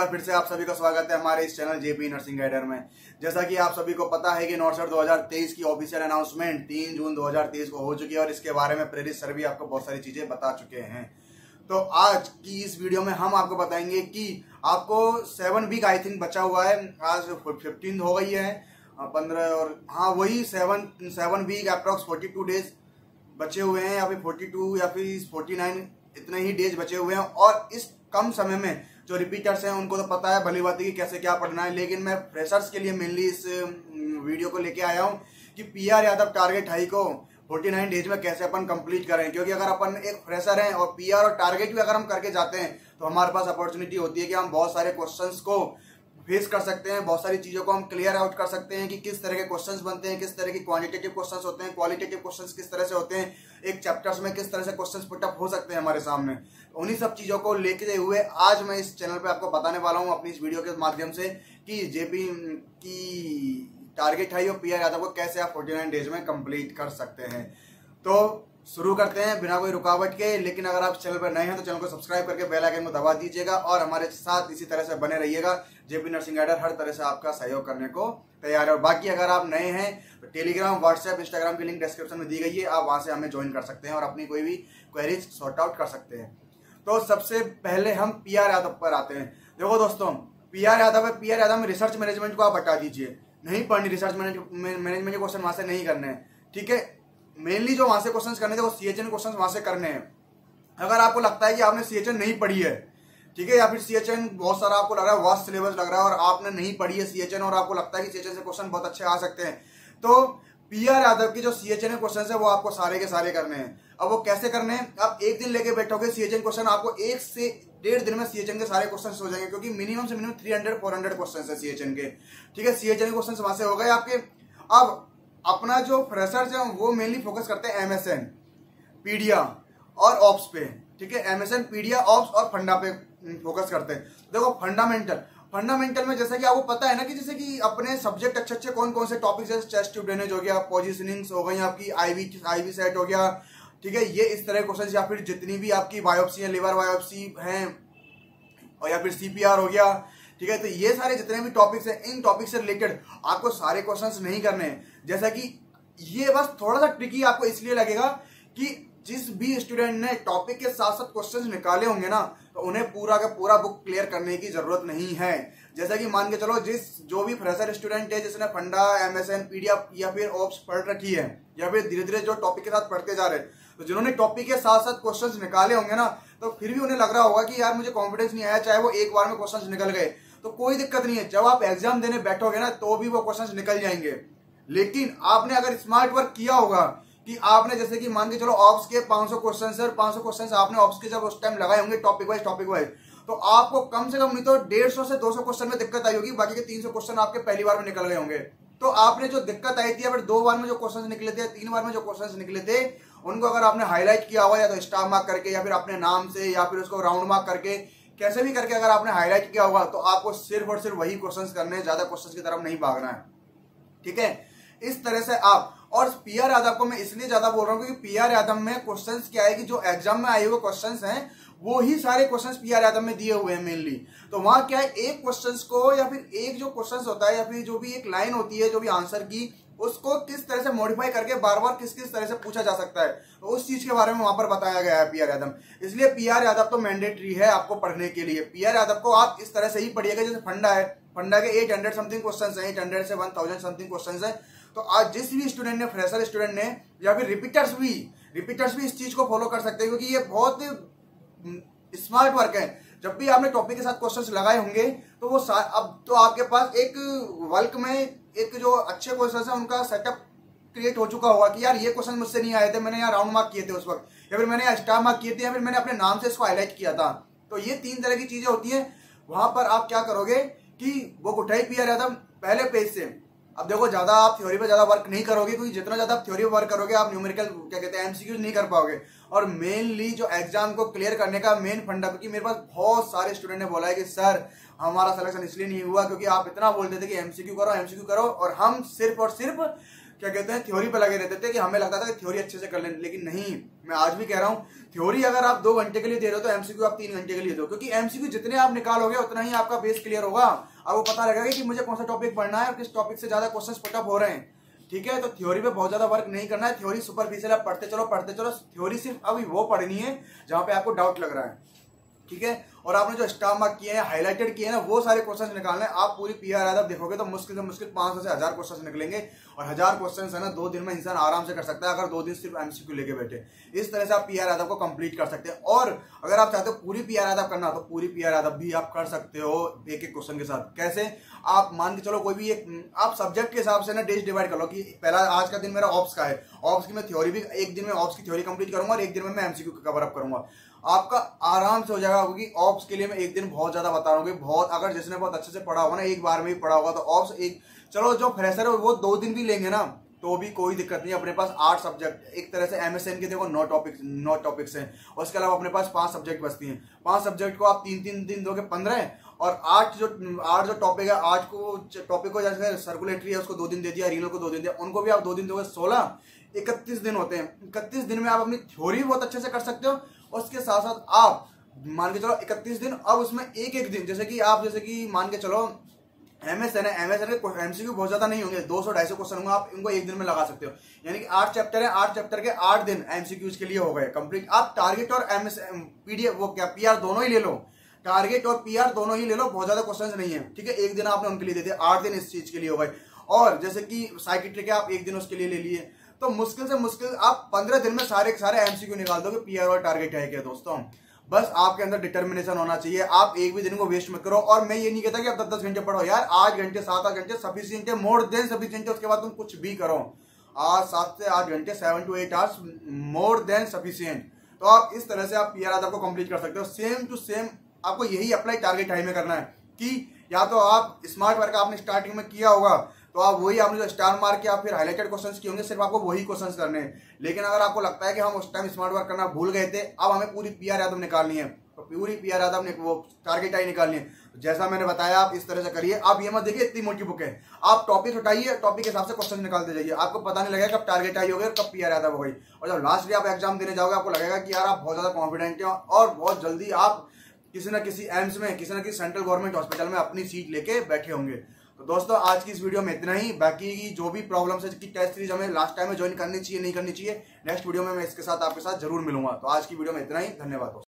बार फिर से आप सभी का स्वागत है हमारे इस चैनल जेपी नर्सिंग गाइडर में। जैसा कि आप सभी को पता है कि नॉर्सर 2023 की ऑफिशियल अनाउंसमेंट 3 जून 2023 को हो चुकी है और इसके बारे में प्रेरित सर भी आपको बहुत सारी चीजें बता चुके हैं। तो आज की इस वीडियो में हम आपको बताएंगे कि आपको 7 वीक आई थिंक बचा हुआ है। आज 15 हो गई है 15 और हाँ वही 7 वीक अप्रॉक्स 42 डेज बचे हुए हैं या फिर 42 या फिर 49 इतने ही डेज बचे हुए हैं। और इस कम समय में जो रिपीटर्स हैं उनको तो पता है भली बात है कि कैसे क्या पढ़ना है, लेकिन मैं फ्रेशर्स के लिए मेनली इस वीडियो को लेके आया हूँ कि पीआर यादव टारगेट हाई को 49 डेज में कैसे अपन कंप्लीट करें। क्योंकि अगर अपन एक फ्रेशर हैं और पीआर और टारगेट भी अगर हम करके जाते हैं तो हमारे पास अपॉर्चुनिटी होती है कि हम बहुत सारे क्वेश्चंस को फेस कर सकते हैं, बहुत सारी चीजों को हम क्लियर आउट कर सकते हैं कि किस तरह के क्वेश्चंस बनते हैं, किस तरह की क्वांटिटेटिव क्वेश्चंस होते हैं, क्वालिटेटिव क्वेश्चंस किस तरह से होते हैं, एक चैप्टर्स में किस तरह से क्वेश्चंस पुटअप हो सकते हैं हमारे सामने। उन्हीं सब चीजों को लेते हुए आज मैं इस चैनल पे आपको बताने वाला हूं अपनी इस वीडियो के माध्यम से कि जेपी की टारगेट हाई और पीआर यादव को कैसे आप 49 डेज में कंप्लीट कर सकते हैं। तो शुरू करते हैं बिना कोई रुकावट के। लेकिन अगर आप चैनल पर नए हैं तो चैनल को सब्सक्राइब करके बेल आइकन को दबा दीजिएगा और हमारे साथ इसी तरह से बने रहिएगा। जेपी नर्सिंग गाइडर हर तरह से आपका सहयोग करने को तैयार है। और बाकी अगर आप नए हैं तो टेलीग्राम, व्हाट्सएप, इंस्टाग्राम की लिंक डिस्क्रिप्शन में दी गई है, आप वहां से हमें ज्वाइन कर सकते हैं और अपनी कोई भी क्वेरीज सॉर्ट आउट कर सकते हैं। तो सबसे पहले हम पीआर यादव पर आते हैं। देखो दोस्तों, पीआर यादव है, पीआर यादव में रिसर्च मैनेजमेंट को आप हटा दीजिए, नहीं पढ़नी, रिसर्च मैनेजमेंट के क्वेश्चन वहां से नहीं करने हैं, ठीक है। मेनली जो वहां से क्वेश्चंस करने थे वो सीएचएन क्वेश्चंस वहां से करने हैं। अगर आपको लगता है कि आपने सीएचएन नहीं पढ़ी है, ठीक है, या फिर सीएचएन बहुत सारा आपको लग रहा है वास्ट सिलेबस लग रहा है और आपने नहीं पढ़ी है सीएचएन और आपको लगता है कि सीएचएन से क्वेश्चन बहुत अच्छे आ सकते हैं, तो पीआर यादव की जो सीएचएन क्वेश्चन है वो आपको सारे के सारे करने हैं। अब वो कैसे करने हैं? आप एक दिन लेके बैठोगे सीएचएन क्वेश्चन, आपको 1 से 1.5 दिन में सीएचएन के सारे क्वेश्चन हो जाएंगे, क्योंकि मिनिमम से मिनिमम 300-400 क्वेश्चन है सीएचएन के, ठीक है। सीएचएन क्वेश्चन वहां से हो गए आपके। अब अपना जो फ्रेशर्स है वो मेनली फोकस करते हैं एमएसएन, पीडिया और ऑप्स पे, ठीक है। एमएसएन, पीडिया, ऑप्स और फंडा पे फोकस करते हैं। देखो फंडामेंटल में जैसा कि आपको पता है ना कि जैसे कि अपने सब्जेक्ट अच्छे अच्छे कौन कौन से टॉपिक्स है, चेस्ट ट्यूब ड्रेनेज हो गया, पोजिशनिंग्स हो गई, आपकी आईवी सेट हो गया, ठीक है, ये इस तरह क्वेश्चन, या फिर जितनी भी आपकी बायोप्सी है, लिवर बायोप्सी है, और या फिर सीपीआर हो गया, ठीक है। तो ये सारे जितने भी टॉपिक्स हैं, इन टॉपिक से रिलेटेड आपको सारे क्वेश्चंस नहीं करने हैं। जैसा कि ये बस थोड़ा सा ट्रिकी आपको इसलिए लगेगा कि जिस भी स्टूडेंट ने टॉपिक के साथ साथ क्वेश्चंस निकाले होंगे ना, तो उन्हें पूरा का पूरा बुक क्लियर करने की जरूरत नहीं है। जैसा कि मान के चलो जो भी फ्रेशर स्टूडेंट है जिसने फंडा, एमएसएन, पीडीएफ या फिर ऑप्स पढ़ रखी है, या फिर धीरे धीरे जो टॉपिक के साथ पढ़ते जा रहे हैं, तो जिन्होंने टॉपिक के साथ साथ क्वेश्चंस निकाले होंगे ना, तो फिर भी उन्हें लग रहा होगा कि यार मुझे कॉन्फिडेंस नहीं आया, चाहे वो एक बार में क्वेश्चंस निकल गए, तो कोई दिक्कत नहीं है। जब आप एग्जाम देने बैठोगे ना तो भी वो क्वेश्चंस निकल जाएंगे। लेकिन आपने अगर स्मार्ट वर्क किया होगा कि आपने जैसे कि मान के चलो ऑप्स के 500 क्वेश्चन है, 500 क्वेश्चन आपने ऑप्स के जब उस टाइम लगाए होंगे टॉपिक वाइज, तो आपको कम से कम नहीं तो 150 से 200 क्वेश्चन में दिक्कत आई होगी, बाकी के 300 क्वेश्चन आपके पहली बार में निकल गए होंगे। तो आपने जो दिक्कत आई थी या फिर 2 बार में जो क्वेश्चन निकले थे, 3 बार में जो क्वेश्चन निकले थे, उनको अगर आपने हाईलाइट किया हुआ या तो स्टार मार्क करके या फिर अपने नाम से या फिर उसको राउंड मार्क करके, कैसे भी करके अगर आपने हाईलाइट किया होगा, तो आपको सिर्फ और सिर्फ वही क्वेश्चंस करने हैं, ज्यादा क्वेश्चंस की तरफ नहीं भागना है, ठीक है। इस तरह से आप, और पीआर यादव को मैं इसलिए ज्यादा बोल रहा हूं क्योंकि पीआर यादव में क्वेश्चंस क्या है कि जो एग्जाम में आए हुए क्वेश्चंस हैं वो ही सारे क्वेश्चंस पीआर यादव में दिए हुए हैं मेनली। तो वहां क्या है, एक क्वेश्चंस को या फिर एक जो क्वेश्चंस होता है या फिर जो भी एक लाइन होती है जो भी आंसर की, उसको किस तरह से मॉडिफाई करके बार बार किस किस तरह से पूछा जा सकता है, तो उस चीज के बारे में वहां पर बताया गया है पीआर यादव। इसलिए पीआर यादव तो मैंडेटरी है आपको पढ़ने के लिए। पीआर यादव को आप इस तरह से ही पढ़िएगा जैसे फंडा है, फंडा के 800 समथिंग क्वेश्चन है, 800 से 1000 समथिंग क्वेश्चन है। तो आज जिस भी स्टूडेंट ने, फ्रेशर स्टूडेंट ने या फिर रिपीटर्स भी इस चीज को फॉलो कर सकते हैं, क्योंकि ये बहुत स्मार्ट वर्क है। जब भी आपने टॉपिक के साथ क्वेश्चंस लगाए होंगे तो वो अब तो आपके पास एक वर्क में एक जो अच्छे क्वेश्चंस है उनका सेटअप क्रिएट हो चुका होगा कि यार ये क्वेश्चन मुझसे नहीं आए थे, मैंने यहाँ राउंड मार्क किए थे उस वक्त, या फिर मैंने यहाँ स्टार मार्क किए थे, या फिर मैंने अपने नाम से इसको हाईलाइट किया था। तो ये 3 तरह की चीजें होती है। वहां पर आप क्या करोगे कि वो उठाई पीआर यादव पहले पेज से। अब देखो, ज्यादा आप थ्योरी पे ज्यादा वर्क नहीं करोगे, क्योंकि जितना ज्यादा आप थ्योरी पे वर्क करोगे आप न्यूमेरिकल क्या कहते हैं एमसीक्यूज नहीं कर पाओगे। और मेनली जो एग्जाम को क्लियर करने का मेन फंडा, क्योंकि मेरे पास बहुत सारे स्टूडेंट ने बोला है कि सर हमारा सिलेक्शन इसलिए नहीं हुआ क्योंकि आप इतना बोलते थे कि एमसीक्यू करो, और हम सिर्फ और सिर्फ क्या कहते हैं, थ्योरी पे लगे रहते थे कि हमें लगता था कि थ्योरी अच्छे से कर लें, लेकिन नहीं, मैं आज भी कह रहा हूँ थ्योरी अगर आप 2 घंटे के लिए दे रहे हो तो एमसीक्यू आप 3 घंटे के लिए दो, क्योंकि एमसीक्यू जितने आप निकालोगे उतना ही आपका बेस क्लियर होगा, आपको पता लगेगा कि मुझे कौन सा टॉपिक पढ़ना है और किस टॉपिक से ज्यादा क्वेश्चन पुटअप हो रहे हैं। ठीक है, तो थ्योरी पे बहुत ज्यादा वर्क नहीं करना है, थ्योरी सुपरफिशियल आप पढ़ते चलो, थ्योरी सिर्फ अभी वो पढ़नी है जहां पे आपको डाउट लग रहा है। ठीक है, और आपने जो स्टार मार्क किए हैं, हाईलाइटेड किए हैं ना, वो सारे क्वेश्चंस निकालने हैं। आप पूरी पीआर आदब देखोगे तो मुश्किल से मुश्किल 500 से 1000 क्वेश्चंस निकलेंगे, और 1000 क्वेश्चंस है ना 2 दिन में इंसान आराम से कर सकता है, अगर 2 दिन सिर्फ एमसीक्यू लेके बैठे। इस तरह से आप पीआर आदब को कंप्लीट कर सकते हैं। और अगर आप चाहते हो पूरी पीआर आदब करना तो पूरी पीआर आदब भी आप कर सकते हो एक एक क्वेश्चन के साथ। कैसे, आप मान के चलो कोई भी एक आप सब्जेक्ट के हिसाब से ना डेज डिवाइड कर लो कि पहला आज का दिन मेरा ऑप्स का है, ऑप्स की मैं थ्योरी भी एक दिन में ऑप्स की थ्योरी कंप्लीट करूंगा और एक दिन में मैं एमसीक्यू कवर अप करूंगा। आपका आराम से हो जाएगा, क्योंकि ऑप्स के लिए मैं एक दिन बहुत ज्यादा बता रहा हूँ। बहुत अगर जिसने बहुत अच्छे से पढ़ा होगा ना, एक बार में ही पढ़ा होगा, तो ऑप्स एक, चलो जो फ्रेशर है वो 2 दिन भी लेंगे ना तो भी कोई दिक्कत नहीं। अपने पास 8 सब्जेक्ट, एक तरह से एमएसएन के देखो 9 टॉपिक्स हैं, और उसके अलावा अपने पास 5 सब्जेक्ट बचती हैं। 5 सब्जेक्ट को आप 3-3 दिन दोगे 15, और 8 जो टॉपिक है, 8 को टॉपिक को जैसे सर्कुलेटरी है उसको 2 दिन दे दिया, रीनल को 2 दिन दिया, उनको भी आप 2 दिन दोगे, 16, 31 दिन होते हैं। 31 दिन में आप अपनी थ्योरी बहुत अच्छे से कर सकते हो, और उसके साथ साथ आप मान के चलो 31 दिन, अब उसमें एक एक दिन, जैसे कि मान के चलो एमएसएन है, एमएसएन के एमसीक्यू बहुत ज्यादा नहीं होंगे, 200-250 क्वेश्चन होंगे, आप इनको एक दिन में लगा सकते हो। यानी कि 8 चैप्टर है, 8 चैप्टर के 8 दिन एमसीक्यूज के लिए हो गए कंप्लीट। आप टारगेट और पीडीएफ वो क्या पीआर दोनों ही ले लो, टारगेट और पीआर दोनों ही ले लो, बहुत ज्यादा क्वेश्चन नहीं है। ठीक है, एक दिन आपने उनके लिए दे दिया, 8 दिन इस चीज के लिए हो गए। और जैसे कि साइकिट्रिक है, आप एक दिन उसके लिए ले लिए, तो मुश्किल से मुश्किल आप 15 दिन में सारे एमसीक्यू निकाल दोगे। पीआर और टारगेट है क्या दोस्तों, बस आपके अंदर डिटर्मिनेशन होना चाहिए। आप एक भी दिन को वेस्ट मत करो। और मैं ये नहीं कहता कि आप 10-10 घंटे पढ़ो यार, 8 घंटे 7-8 घंटे सफिशिएंट है, मोर देन सफिशिएंट है। उसके बाद तुम कुछ भी करो, आज 7 से 8 घंटे 7 to 8 hours more than sufficient. तो आप इस तरह से आप पीआर आदब को कंप्लीट कर सकते हो। सेम टू सेम आपको यही अप्लाई टारगेट टाइम में करना है, कि या तो आप स्मार्ट वर्क आपने स्टार्टिंग में किया होगा तो आप वही, आपने जो स्टार मार्क या फिर हाईलाइटेड क्वेश्चंस किए होंगे, सिर्फ आपको वही क्वेश्चंस करने हैं। लेकिन अगर आपको लगता है कि हम उस टाइम स्मार्ट वर्क करना भूल गए थे, अब हमें पूरी पीआर आदब निकालनी है, तो पूरी पीआर आदब वो टारगेट आई निकालनी है। जैसा मैंने बताया आप इस तरह से करिए। आप ये मत देखिए इतनी मोटी बुक है, आप टॉपिक उठाइए, टॉपिक के हिसाब से क्वेश्चन निकालते जाइए, आपको पता नहीं लगेगा कब टारगेट आई हो गई और कब पीआर आदब हो गई। और जब लास्ट डे आप एग्जाम देने जाओगे, आपको लगेगा कि यार आप बहुत ज्यादा कॉन्फिडेंट हैं और बहुत जल्दी आप किसी न किसी एम्स में, किसी न किसी सेंट्रल गवर्नमेंट हॉस्पिटल में अपनी सीट लेके बैठे होंगे। तो दोस्तों आज की इस वीडियो में इतना ही। बाकी की जो भी प्रॉब्लम्स है कि टेस्ट सीरीज हमें लास्ट टाइम में ज्वाइन करनी चाहिए नहीं करनी चाहिए, नेक्स्ट वीडियो में मैं इसके साथ आपके साथ जरूर मिलूंगा। तो आज की वीडियो में इतना ही, धन्यवाद दोस्तों।